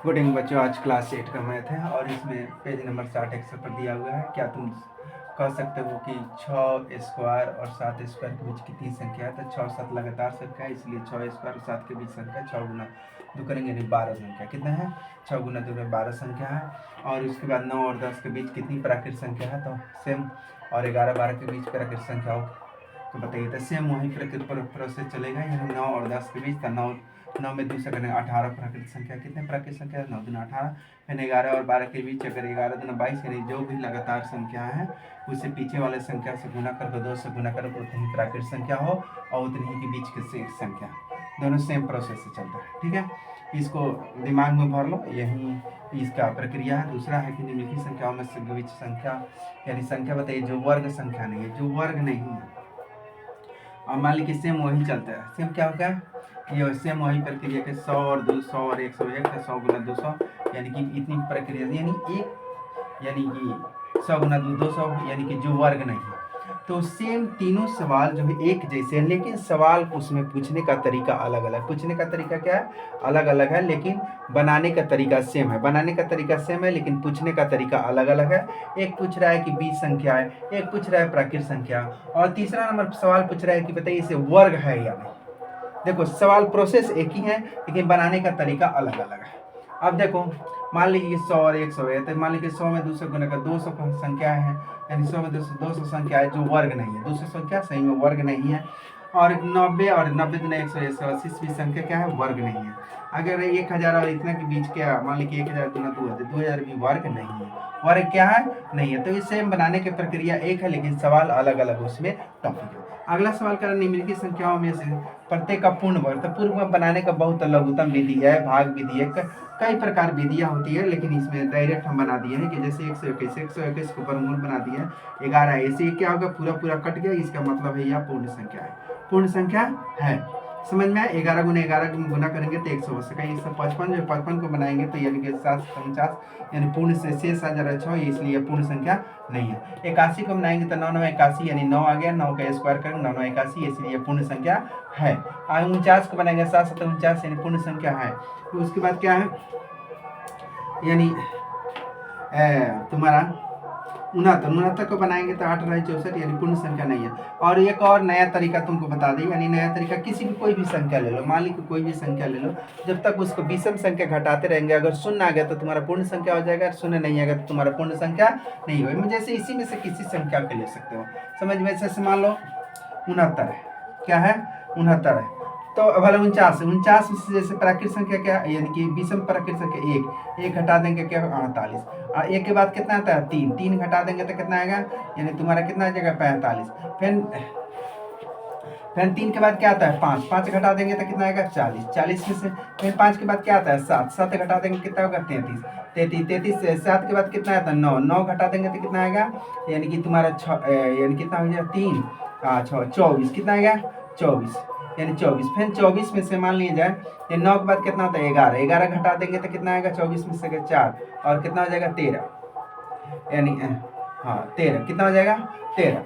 Good evening बच्चों, आज class 8 का मैथ है और इसमें पेज नंबर 60 एक्सर पर दिया हुआ है। क्या तुम कह सकते हो कि 6 स्क्वायर और 7 स्क्वायर के बीच कितनी संख्या है? तो 6 7 लगातार संख्या है, इसलिए 6 स्क्वायर और 7 के बीच संख्या 6 गुना 2 करेंगे यानी 12 संख्या। कितना है? 6 गुना 2 में 12 संख्या है। और उसके बाद 9 और 10 के बीच कितनी प्राकृत संख्या है? तो सेम। और 11 12 के बीच प्राकृत संख्या हो तो बताइए। तो सेम वही प्राकृत प्रोसेस चलेगा, यानी 9 और 10 के बीच। तो 9 में 2 से करेंगे 18 प्राकृत संख्या। कितने प्राकृत संख्या है? 9 दूना 18। फिर 11 और 12 के बीच अगर 11 दूना 22, यानी जो भी लगातार संख्या है उसे पीछे वाले संख्या से गुना कर दो, 2 से गुना करो तो उतनी ही प्राकृत संख्या हो और उतनी ही के बीच की संख्या। दोनों सेम प्रोसेस से चलता है, ठीक है। इसको दिमाग में भर लो, यही इसका प्रक्रिया है। दूसरा है कि निम्नलिखित संख्याओं में से विविध संख्या, यानी संख्या बताइए जो वर्ग संख्या नहीं है, जो वर्ग नहीं है। और मान लीजिए सेम वही चलता है। सेम क्या होगा? ये सेम वही प्रक्रिया के 100 और 200 और 101 का 100 गुना 200, यानी कि इतनी प्रक्रिया, यानी कि 100 गुना 200, यानी कि जो वर्ग नहीं है। तो सेम तीनों सवाल जो है एक जैसे हैं, लेकिन सवाल उसमें पूछने का तरीका अलग अलग। पूछने का तरीका क्या है? अलग अलग है, लेकिन बनाने का तरीका सेम है। बनाने का तरीका सेम है, लेकिन पूछने का तरीका अलग अलग है। एक पूछ रहा है कि बीज संख्या है, एक पूछ रहा है प्राकृत संख्या, और तीसरा नंबर सवाल पूछ रहा है कि बताइए इसे वर्ग है या नहीं। देखो, सवाल प्रोसेस एक ही है, लेकिन बनाने का तरीका अलग अलग है। अब देखो, मान लीजिए 100 और 100 है, तो मान लीजिए 100 में 200 गुना कर 200 संख्या है, यानी 100 में 200 संख्या है जो वर्ग नहीं है। 200 संख्या सही में वर्ग नहीं है। और 90 और 90 गुना 180 भी संख्या क्या है? वर्ग नहीं है। अगर 1000 और इतना के बीच क्या, मान लीजिए 1000 गुना 2000, 2000 भी वर्ग नहीं है। वर्ग क्या है? नहीं है। तो इस सेम बनाने की प्रक्रिया एक है, लेकिन सवाल अलग अलग उसमें टॉपिक है। अगला सवाल कर निम्नलिखित संख्याओं में से प्रत्येक का पूर्ण वर्ग। तो पूर्ण वर्ग बनाने का बहुत लघुत्तम विधि है, भाग विधि है, कई प्रकार विधियां होती है, लेकिन इसमें डायरेक्ट हम बना दिए हैं कि जैसे 121 को वर्गमूल बना दिया है 11 है। ऐसे क्या होगा? पूरा पूरा कट गया, इसका मतलब है यह पूर्ण संख्या है। पूर्ण संख्या है, समझ में आया? 11 गुना 11 गुना करेंगे तो 180 का 155, जो 55 को बनाएंगे तो यानी कि 749, यानी पूर्ण से शेष आ जा रहा है, इसलिए पूर्ण संख्या नहीं है। 81 को बनाएंगे तो 9 9 81, यानी 9 आ गया, 9 का स्क्वायर करेंगे 9 9 81, इसलिए पूर्ण संख्या है। 49 को बनाएंगे 7 7 49, यानी पूर्ण संख्या है। तो उसके बाद क्या है? यानी तुम्हारा 69 को बनाएंगे तो 8 रहे 64, यानी पूर्ण संख्या नहीं है। और एक और नया तरीका तुमको बता दें, यानी नया तरीका, किसी भी कोई भी संख्या ले लो, मान लीजिए कोई भी संख्या ले लो, जब तक उसको विषम संख्या घटाते रहेंगे, अगर शून्य आ गया तो तुम्हारा पूर्ण संख्या हो जाएगा, शून्य नहीं आ गया तो तुम्हारा पूर्ण संख्या नहीं होगी। जैसे इसी में से किसी संख्या को ले सकते हो, समझ में? जैसे मान लो 69 है, क्या है? 69 है। तो भले 49 से जैसे प्राकृत संख्या क्या, यानी कि विषम प्राकृत संख्या 1 घटा देंगे क्या? 48। और 1 के बाद कितना आता है? 3 घटा देंगे तो कितना आएगा? यानी तुम्हारा कितना आ जाएगा? 45। फिर 3 के बाद क्या आता है? 5 घटा देंगे तो कितना आएगा? 40 में से फिर 5 के बाद क्या आता है? 7 घटा देंगे कितना होगा? 33 से 7 के बाद कितना आता है? 9 घटा देंगे तो कितना आएगा? यानी कि तुम्हारा यानी कितना हो जाएगा? 3 24, कितना आएगा? 24, यानी 24। फिर 24 में से मान लिया जाए, ये 9 के बाद कितना होता है? 11 घटा देंगे तो कितना आएगा? 24 में से 4, और कितना हो जाएगा? 13, यानी 13, कितना हो जाएगा? 13।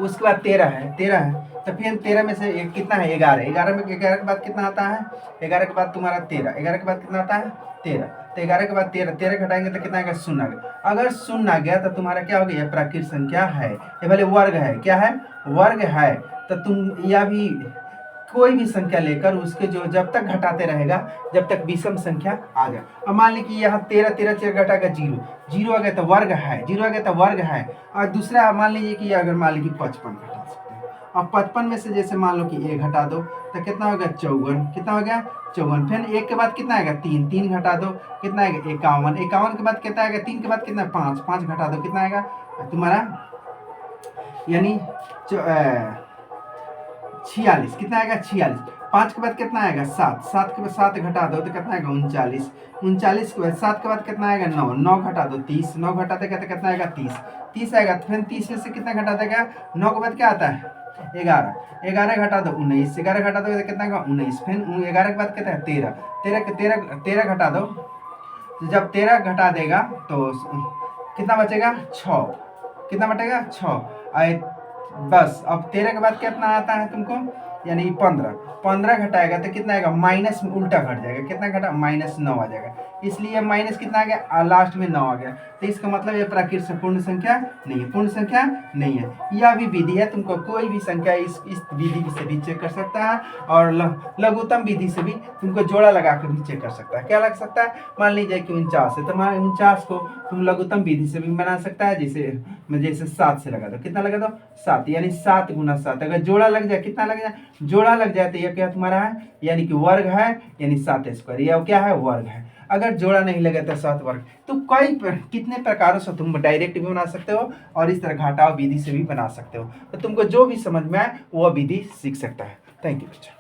उसके बाद 13 है, तो फिर 13 में से कितना है? 11 में 11 के बाद कितना आता है? 11 के बाद तुम्हारा 13, 11 के बाद कितना आता है? 13। तो 11 के बाद 13 घटाएंगे तो कितना आएगा? 0 आ गया। अगर 0 आ गया तो तुम्हारा क्या हो गया? यह प्राकृत संख्या है, ये भले वर्ग है। क्या है? वर्ग है। तो तुम या भी कोई भी संख्या लेकर उसके जो जब तक घटाते रहेगा जब तक विषम संख्या आ जाए। अब मान ली कि यहाँ 13 घटा का 0 आ गया तो वर्ग है, 0 आ गया तो वर्ग है। और दूसरा मान लीजिए कि अगर मान लीजिए 55 घटा सकते हैं, अब 55 में से जैसे मान लो कि 1 घटा दो तो कितना हो गया? 54, कितना हो गया? 54। फिर 1 के बाद कितना आएगा? 3 घटा दो, कितना आएगा? 51, 51 के बाद कितना आएगा? 3 के बाद कितना? 5 घटा दो, कितना आएगा तुम्हारा? यानी 46, कितना आएगा? 46। 5 के बाद कितना आएगा? 7 के बाद 7 घटा दो तो कितना आएगा? 39 के बाद 7 के बाद कितना आएगा? 9 घटा दो 30, 9 घटा देगा तो कितना आएगा? 30 आएगा। फिर 30 में से कितना घटा देगा? 9 के बाद क्या आता है? 11 घटा दो 19, 11 घटा दो तो कितना आएगा? 19। फिर 11 के बाद कितना है? 13 घटा दो, तो जब 13 घटा देगा तो कितना बचेगा? 6, कितना बचेगा? 6। बस अब 13 के बाद कितना आता है तुमको? यानी 15, 15 घटाएगा तो कितना आएगा, माइनस में उल्टा घट जाएगा, कितना घटा, -9 आ जाएगा। इसलिए माइनस कितना आ गया, लास्ट में 9 आ गया। तो इसका मतलब ये प्राकृत से पूर्ण संख्या नहीं है, पूर्ण संख्या नहीं है। यह भी विधि है, तुमको कोई भी संख्या इस विधि से भी चेक कर सकता है, और लघुत्तम विधि से भी तुमको जोड़ा लगा कर भी चेक कर सकता है। क्या लग सकता है, मान लीजिए कि 49 है, तो 49 को तुम लघुत्तम विधि से भी बना सकता है, जैसे 7 से लगा दो, कितना लगा दो, 7, यानी 7 गुना 7। अगर जोड़ा लग जाए, कितना लग जाए, जोड़ा लग जाए तो यह क्या तुम्हारा है, यानी कि वर्ग है, यानी 7 स्क्वायर, यह क्या है, वर्ग है। अगर जोड़ा नहीं लगे तो 7 वर्ग। तो कितने प्रकारों से तुम डायरेक्ट भी बना सकते हो, और इस तरह घटाव विधि से भी बना सकते हो। तो तुमको जो भी समझ में आए वह विधि सीख सकता है। थैंक यू बच्चा।